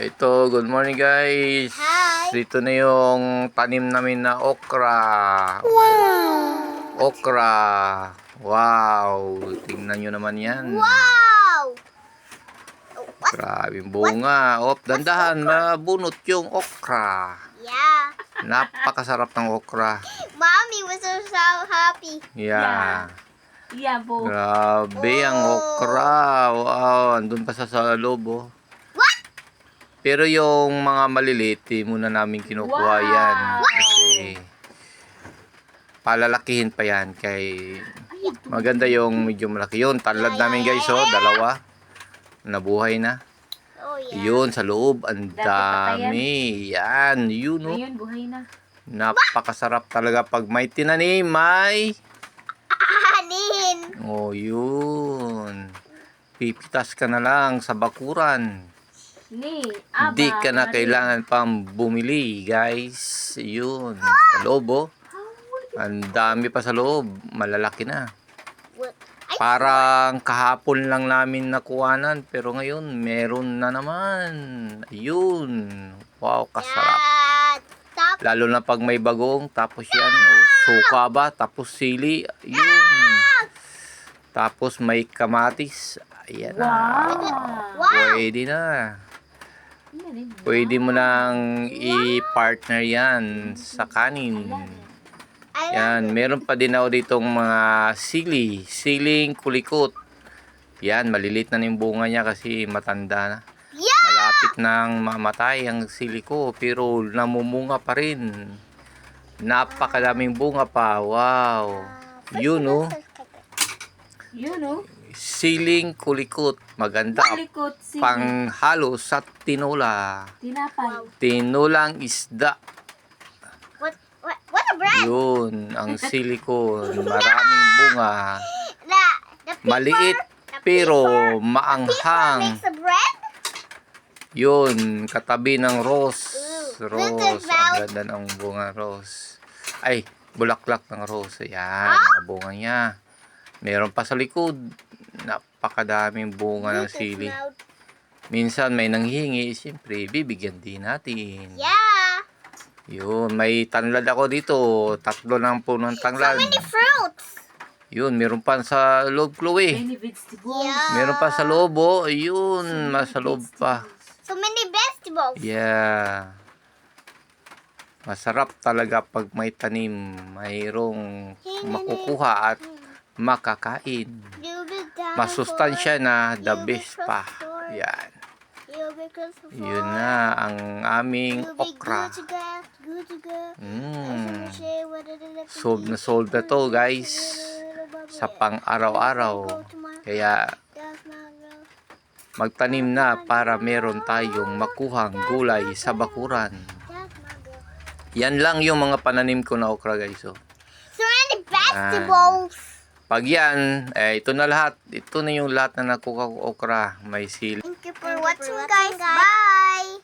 Ito, good morning guys. Hi. Dito na yung tanim namin na okra. Wow! Okra. Wow. Tingnan nyo naman yan. Wow! Grabe yung bunga. Dandahan, mabunot yung okra. Yeah. Napakasarap ng okra. Mommy was so happy. Yeah. Yeah, po. Grabe ang okra. Wow. Andun pa sa loob oh. What? Pero yung mga maliliit, muna namin kinukuha yan. Kasi palalakihin pa yan. Kay maganda yung medyo malaki. Yun, talad namin guys oh. Dalawa. Nabuhay na. Oh yeah. Yun, sa loob. Ang Dati pa dami. Yan, yun oh. Ngayon, buhay na. Napakasarap talaga pag may tinanim. May... Anin. Oh, yun. Pipitas ka na lang sa bakuran. Hindi ka na kailangan pang bumili, guys. Yun. Sa loob, oh. Ang dami pa sa loob. Malalaki na. Parang kahapon lang namin nakuhanan. Pero ngayon, meron na naman. Ayun. Wow, kasarap. Stop. Lalo na pag may bagong. Tapos yan, oh, suka ba? Tapos sili. Ayun. Tapos may kamatis. Ayan na. Wow. Pwede na. Pwede mo nang i-partner yan sa kanin. Yan, meron pa din ako ditong mga siling kulikot. Yan, malilit na yung bunga niya kasi matanda na. Malapit nang mamatay ang sili ko, pero namumunga pa rin. Napakadaming bunga pa. Wow. Yun oh. Yun, oh. Siling kulikot. Maganda. Likot, si Panghalo sa tinola. tinapay. Tinulang isda. What a bread? Yun, ang sili ko. Maraming bunga. The paper, Maliit pero maanghang. makes a bread? Yun, katabi ng rose. Look at Rose. that. Ang ganda ng bunga rose. Ay, bulaklak ng rose. Ayan, mga bunga niya. Meron pa sa likod. Napakadaming bunga ng sili. Minsan may nanghihingi, siyempre bibigyan din natin. Yeah. Yun, may tanglad ako dito. 3 ng punong So tanglad. many fruits. Yun, meron pa sa loob, Chloe. Many vegetables. Yeah. Meron pa sa loob, oh. Ayun, sa loob pa. So many vegetables. Yeah. Masarap talaga pag may tanim. Mayroong makukuha at makakain. Masustansya na, the best pa. Yan. Yun na ang aming okra. Solve na to guys. Sa pang araw-araw. Kaya magtanim na para meron tayong makuhang gulay sa bakuran. Yan lang yung mga pananim ko na okra guys. Oh. So many vegetables. Pag yan, ito na lahat. Ito na yung lahat na nakuha ko okra. May sili. Thank you for watching guys. Bye.